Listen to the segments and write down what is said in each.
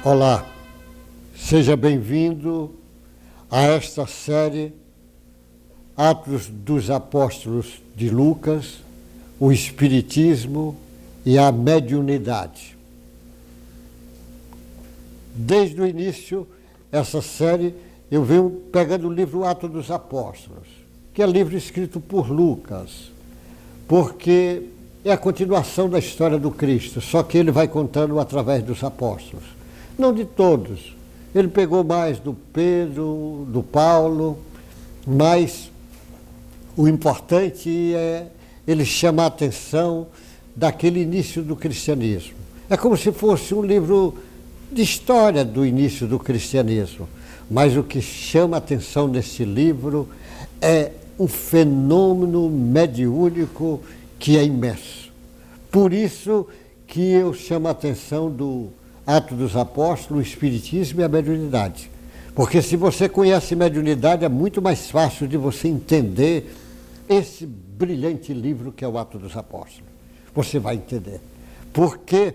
Olá, seja bem-vindo a esta série Atos dos Apóstolos de Lucas, o Espiritismo e a Mediunidade. Desde o início, essa série, eu venho pegando o livro Atos dos Apóstolos, que é livro escrito por Lucas, porque é a continuação da história do Cristo, só que ele vai contando através dos apóstolos. Não de todos. Ele pegou mais do Pedro, do Paulo, mas o importante é ele chamar a atenção daquele início do cristianismo. É como se fosse um livro de história do início do cristianismo, mas o que chama a atenção nesse livro é um fenômeno mediúnico que é imenso. Por isso que eu chamo a atenção do Atos dos Apóstolos, o Espiritismo e a Mediunidade. Porque se você conhece mediunidade, é muito mais fácil de você entender esse brilhante livro que é o Atos dos Apóstolos. Você vai entender. Porque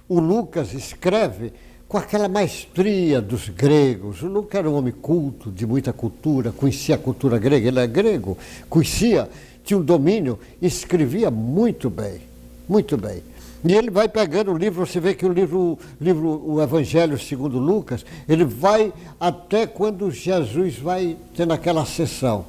o Lucas escreve com aquela maestria dos gregos. O Lucas era um homem culto, de muita cultura, conhecia a cultura grega, ele é grego, conhecia, tinha um domínio, escrevia muito bem, muito bem. E ele vai pegando o livro, você vê que o livro o Evangelho segundo Lucas, ele vai até quando Jesus vai tendo aquela ascensão.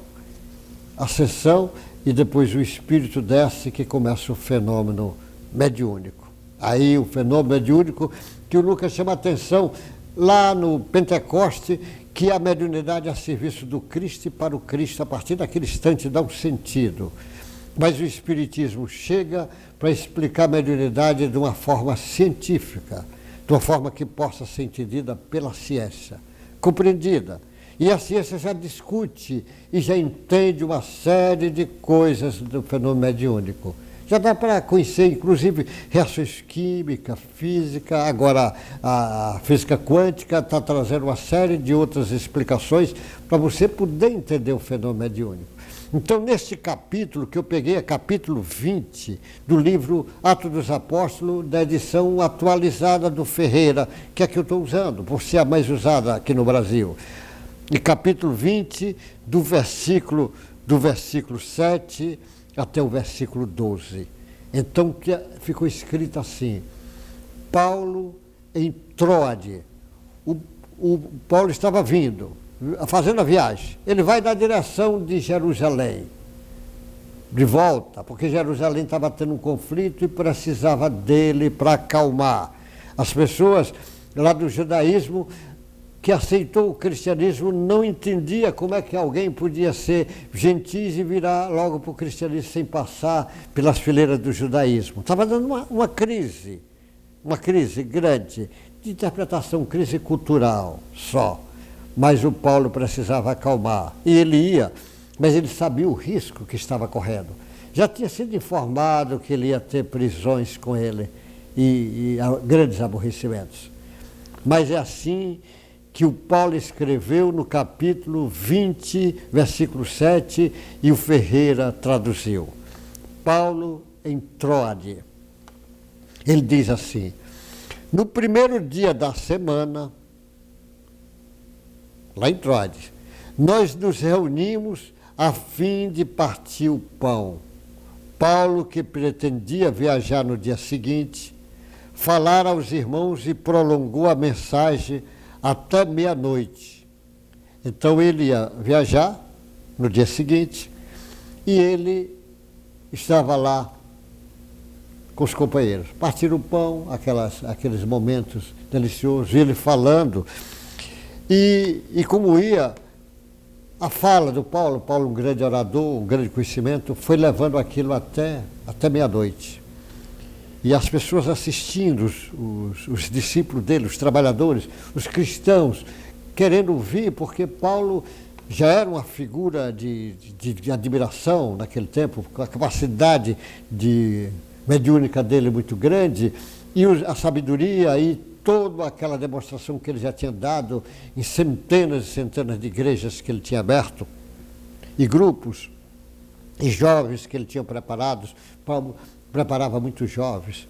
Ascensão e depois o Espírito desce que começa o fenômeno mediúnico. Aí o fenômeno mediúnico que o Lucas chama a atenção lá no Pentecoste, que a mediunidade é a serviço do Cristo e para o Cristo, a partir daquele instante dá um sentido. Mas o Espiritismo chega para explicar a mediunidade de uma forma científica, de uma forma que possa ser entendida pela ciência, compreendida. E a ciência já discute e já entende uma série de coisas do fenômeno mediúnico. Já dá para conhecer, inclusive, reações químicas, física, agora a física quântica está trazendo uma série de outras explicações para você poder entender o fenômeno mediúnico. Então, neste capítulo, que eu peguei, é capítulo 20 do livro Atos dos Apóstolos, da edição atualizada do Ferreira, que é a que eu estou usando, por ser a mais usada aqui no Brasil. E capítulo 20, do versículo 7 até o versículo 12. Então, ficou escrito assim: Paulo em Troade. O Paulo estava vindo, fazendo a viagem. Ele vai na direção de Jerusalém, de volta, porque Jerusalém estava tendo um conflito e precisava dele para acalmar. As pessoas lá do judaísmo que aceitou o cristianismo não entendia como é que alguém podia ser gentil e virar logo para o cristianismo sem passar pelas fileiras do judaísmo. Estava dando uma crise grande de interpretação, crise cultural só. Mas o Paulo precisava acalmar. E ele ia, mas ele sabia o risco que estava correndo. Já tinha sido informado que ele ia ter prisões com ele e grandes aborrecimentos. Mas é assim que o Paulo escreveu no capítulo 20, versículo 7, e o Ferreira traduziu. Paulo em Troade. Ele diz assim: no primeiro dia da semana, lá em Troade, nós nos reunimos a fim de partir o pão. Paulo, que pretendia viajar no dia seguinte, falara aos irmãos e prolongou a mensagem até meia-noite. Então ele ia viajar no dia seguinte e ele estava lá com os companheiros. Partiram o pão, aqueles momentos deliciosos, ele falando. E como ia, a fala do Paulo, um grande orador, um grande conhecimento, foi levando aquilo até meia-noite. E as pessoas assistindo, os discípulos dele, os trabalhadores, os cristãos, querendo ouvir, porque Paulo já era uma figura de admiração naquele tempo, com a capacidade mediúnica dele muito grande, e a sabedoria e toda aquela demonstração que ele já tinha dado em centenas e centenas de igrejas que ele tinha aberto, e grupos, e jovens que ele tinha preparados. Paulo preparava muitos jovens.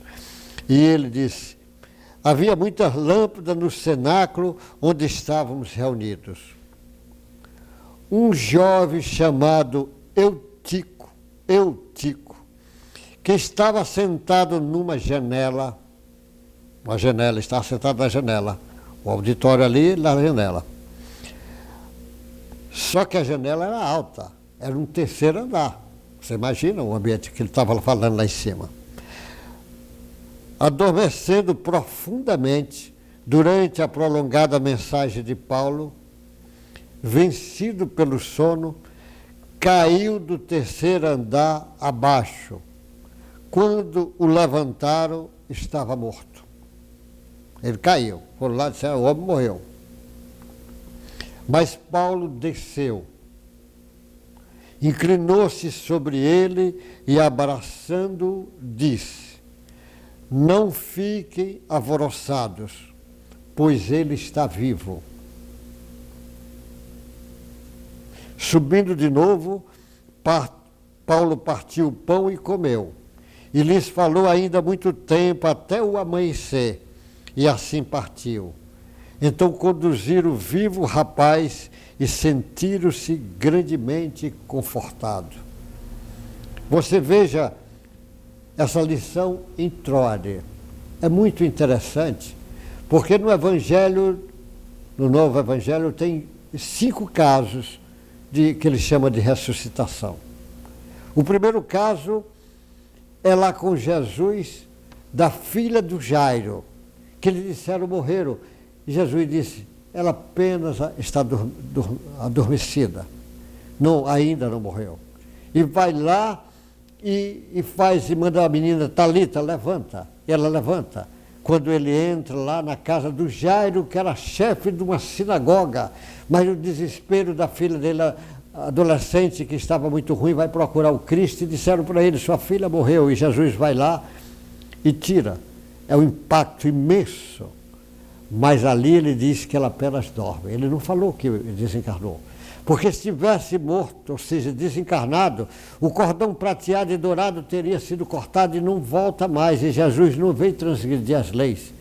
E ele disse: Havia muitas lâmpadas no cenáculo onde estávamos reunidos. Um jovem chamado Eutico, que estava sentado numa janela, estava sentado na janela, o auditório ali na janela. Só que a janela era alta, era um terceiro andar. Você imagina o ambiente que ele estava falando lá em cima. Adormecendo profundamente durante a prolongada mensagem de Paulo, vencido pelo sono, caiu do terceiro andar abaixo. Quando o levantaram, estava morto. Ele caiu. Foram lá e disseram, o homem morreu. Mas Paulo desceu, inclinou-se sobre ele e, abraçando-o, disse: não fiquem alvoroçados, pois ele está vivo. Subindo de novo, Paulo partiu o pão e comeu, e lhes falou ainda muito tempo, até o amanhecer, e assim partiu. Então conduziram vivo o rapaz e sentiram-se grandemente confortados. Você veja essa lição em Troade. É muito interessante, porque no Novo Evangelho, tem 5 casos que ele chama de ressuscitação. O primeiro caso é lá com Jesus, da filha do Jairo, que lhe disseram morreram. E Jesus disse, ela apenas está adormecida, ainda não morreu. E vai lá e manda a menina, Talita, levanta. E ela levanta. Quando ele entra lá na casa do Jairo, que era chefe de uma sinagoga, mas o desespero da filha dele, adolescente, que estava muito ruim, vai procurar o Cristo, e disseram para ele, sua filha morreu. E Jesus vai lá e tira. É um impacto imenso. Mas ali ele diz que ela apenas dorme. Ele não falou que desencarnou. Porque se tivesse morto, ou seja, desencarnado, o cordão prateado e dourado teria sido cortado e não volta mais. E Jesus não veio transgredir as leis.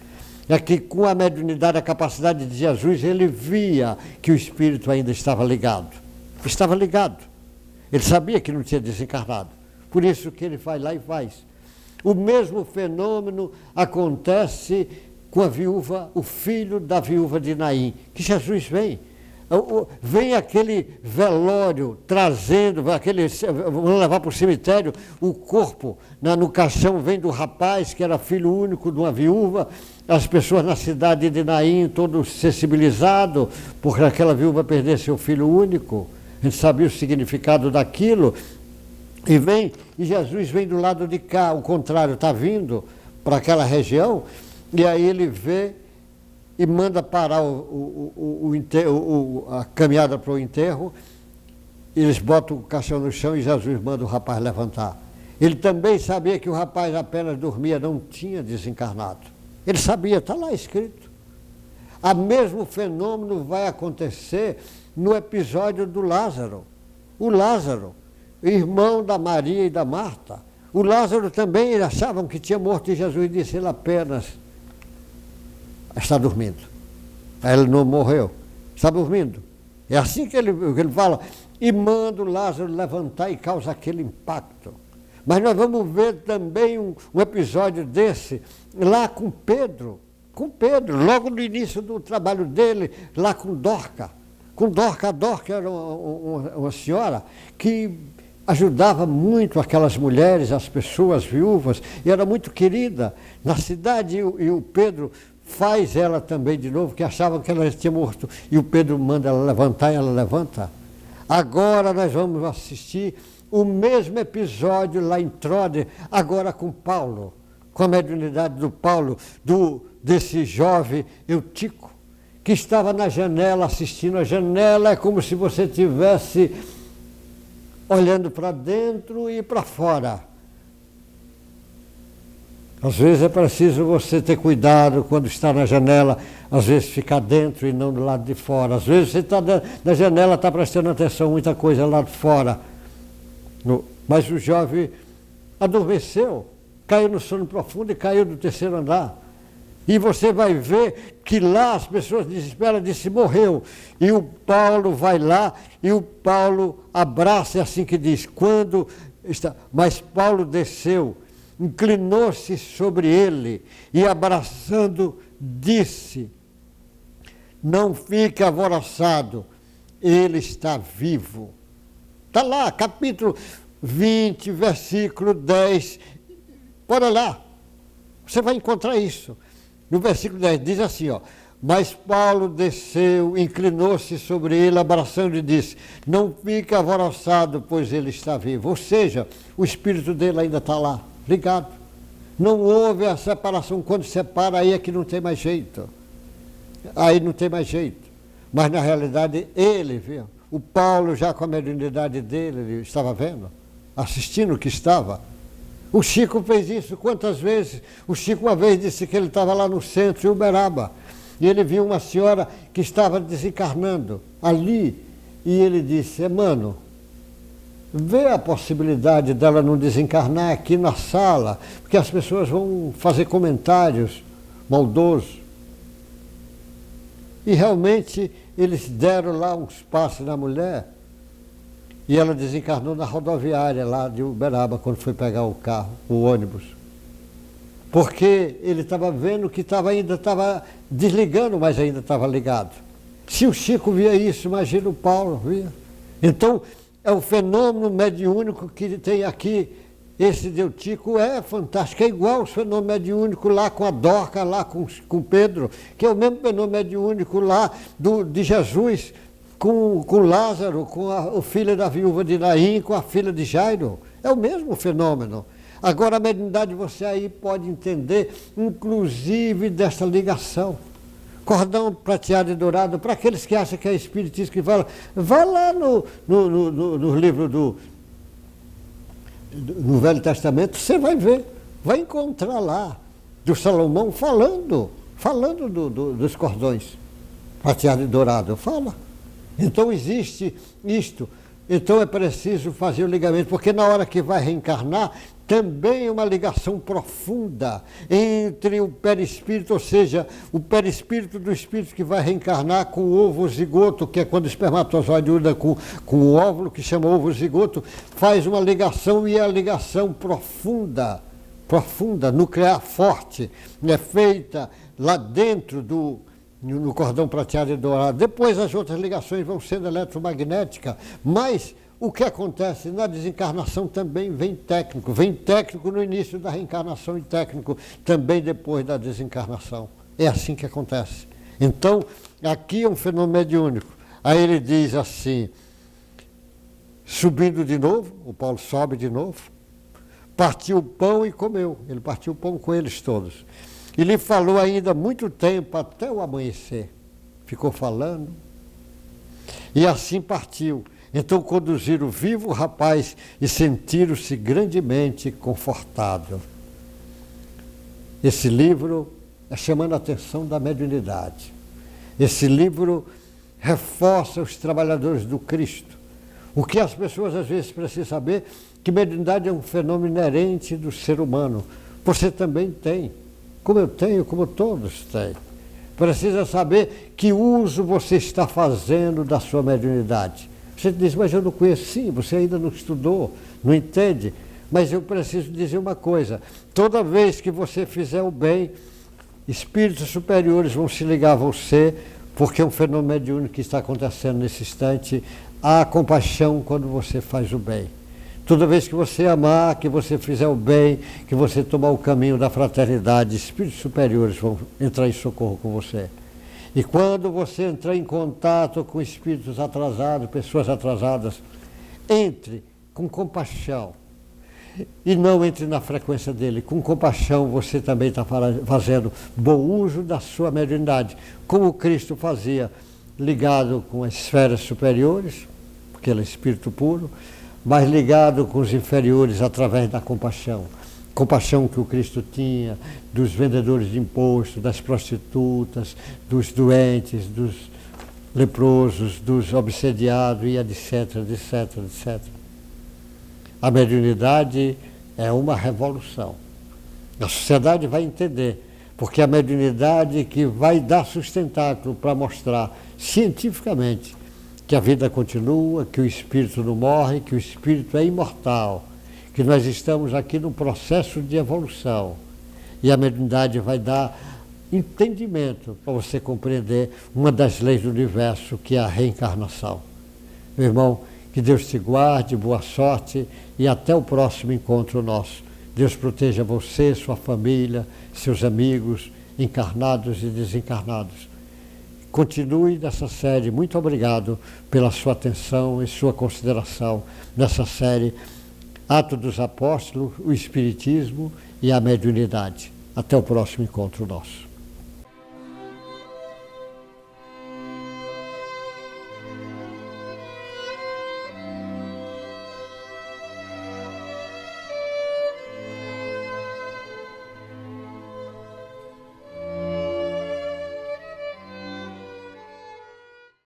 É que com a mediunidade, a capacidade de Jesus, ele via que o espírito ainda estava ligado. Estava ligado. Ele sabia que não tinha desencarnado. Por isso que ele vai lá e faz. O mesmo fenômeno acontece com a viúva, o filho da viúva de Naim, que Jesus vem. Vem aquele velório trazendo, vão levar para o cemitério o corpo, no caixão vem do rapaz que era filho único de uma viúva, as pessoas na cidade de Naim todos sensibilizados, porque aquela viúva perdeu seu filho único, a gente sabia o significado daquilo, e Jesus vem do lado de cá, o contrário, está vindo para aquela região, e aí ele vê e manda parar a caminhada para o enterro, eles botam o caixão no chão e Jesus manda o rapaz levantar. Ele também sabia que o rapaz apenas dormia, não tinha desencarnado. Ele sabia, está lá escrito. O mesmo fenômeno vai acontecer no episódio do Lázaro. O Lázaro, irmão da Maria e da Marta. O Lázaro também, eles achavam que tinha morto e Jesus disse, ele apenas está dormindo. Ele não morreu, está dormindo. É assim que ele fala. E manda o Lázaro levantar e causa aquele impacto. Mas nós vamos ver também um episódio desse lá com Pedro, logo no início do trabalho dele, lá com Dorca. A Dorca era uma senhora que ajudava muito aquelas mulheres, as pessoas viúvas, e era muito querida na cidade, e o Pedro faz ela também de novo, que achavam que ela tinha morto, e o Pedro manda ela levantar e ela levanta. Agora nós vamos assistir o mesmo episódio lá em Troade, agora com Paulo, com a mediunidade do Paulo, desse jovem Eutico, que estava na janela assistindo. A janela é como se você estivesse olhando para dentro e para fora. Às vezes é preciso você ter cuidado quando está na janela, às vezes ficar dentro e não do lado de fora. Às vezes você está na janela, está prestando atenção, muita coisa lá de fora. Mas o jovem adormeceu, caiu no sono profundo e caiu do terceiro andar. E você vai ver que lá as pessoas desesperam, disse, morreu. E o Paulo vai lá, e o Paulo abraça, é assim que diz, quando está... Mas Paulo desceu, inclinou-se sobre ele, e abraçando, disse, não fique alvoroçado, ele está vivo. Está lá, capítulo 20, versículo 10, bora lá, você vai encontrar isso. No versículo 10 diz assim, ó, mas Paulo desceu, inclinou-se sobre ele, abraçando e disse, não fique alvoroçado, pois ele está vivo. Ou seja, o espírito dele ainda está lá, ligado. Não houve a separação, quando separa aí é que não tem mais jeito. Aí não tem mais jeito. Mas na realidade ele, viu? O Paulo já com a mediunidade dele, ele estava vendo, assistindo o que estava. O Chico fez isso quantas vezes? O Chico uma vez disse que ele estava lá no centro, em Uberaba, e ele viu uma senhora que estava desencarnando ali, e ele disse, mano, vê a possibilidade dela não desencarnar aqui na sala, porque as pessoas vão fazer comentários maldosos. E realmente eles deram lá uns passos na mulher, e ela desencarnou na rodoviária lá de Uberaba, quando foi pegar o carro, o ônibus. Porque ele estava vendo que ainda estava desligando, mas ainda estava ligado. Se o Chico via isso, imagina o Paulo via. Então, é o fenômeno mediúnico que tem aqui. Esse Deutico é fantástico, é igual o fenômeno mediúnico lá com a Dorca, lá com Pedro, que é o mesmo fenômeno mediúnico lá de Jesus, com Lázaro, com a filha da viúva de Naim, com a filha de Jairo. É o mesmo fenômeno. Agora a mediunidade você aí pode entender, inclusive dessa ligação. Cordão prateado e dourado, para aqueles que acham que é espiritismo que fala, vai lá no livro no Velho Testamento, você vai ver, vai encontrar lá, do Salomão falando dos cordões prateado e dourado, fala. Então existe isto, então é preciso fazer o ligamento, porque na hora que vai reencarnar, também é uma ligação profunda entre o perispírito, ou seja, o perispírito do espírito que vai reencarnar com o ovo zigoto, que é quando o espermatozoide usa com o óvulo, que chama ovo zigoto, faz uma ligação e é a ligação profunda, nuclear forte, é feita lá dentro no cordão prateado e dourado. Depois as outras ligações vão sendo eletromagnéticas, mas o que acontece na desencarnação também vem técnico no início da reencarnação e técnico também depois da desencarnação. É assim que acontece. Então, aqui é um fenômeno mediúnico. Aí ele diz assim, subindo de novo, o Paulo sobe de novo, partiu o pão e comeu. Ele partiu o pão com eles todos. E lhe falou ainda muito tempo, até o amanhecer. Ficou falando. E assim partiu. Então conduziram vivo o rapaz e sentiram-se grandemente confortável. Esse livro é chamando a atenção da mediunidade. Esse livro reforça os trabalhadores do Cristo. O que as pessoas às vezes precisam saber, que mediunidade é um fenômeno inerente do ser humano. Você também tem. Como eu tenho, como todos têm. Precisa saber que uso você está fazendo da sua mediunidade. Você diz, mas eu não conheço. Sim, você ainda não estudou, não entende. Mas eu preciso dizer uma coisa. Toda vez que você fizer o bem, espíritos superiores vão se ligar a você, porque é um fenômeno mediúnico que está acontecendo nesse instante. Há compaixão quando você faz o bem. Toda vez que você amar, que você fizer o bem, que você tomar o caminho da fraternidade, espíritos superiores vão entrar em socorro com você. E quando você entrar em contato com espíritos atrasados, pessoas atrasadas, entre com compaixão. E não entre na frequência dele. Com compaixão você também está fazendo bom uso da sua mediunidade, como Cristo fazia, ligado com as esferas superiores, porque ele é espírito puro, mas ligado com os inferiores através da compaixão. Compaixão que o Cristo tinha dos vendedores de imposto, das prostitutas, dos doentes, dos leprosos, dos obsediados e etc, etc, etc. A mediunidade é uma revolução. A sociedade vai entender, porque a mediunidade que vai dar sustentáculo para mostrar cientificamente que a vida continua, que o espírito não morre, que o espírito é imortal, que nós estamos aqui num processo de evolução. E a mediunidade vai dar entendimento para você compreender uma das leis do universo, que é a reencarnação. Meu irmão, que Deus te guarde, boa sorte e até o próximo encontro nosso. Deus proteja você, sua família, seus amigos, encarnados e desencarnados. Continue nessa série. Muito obrigado pela sua atenção e sua consideração nessa série Atos dos Apóstolos, o Espiritismo e a Mediunidade. Até o próximo encontro nosso.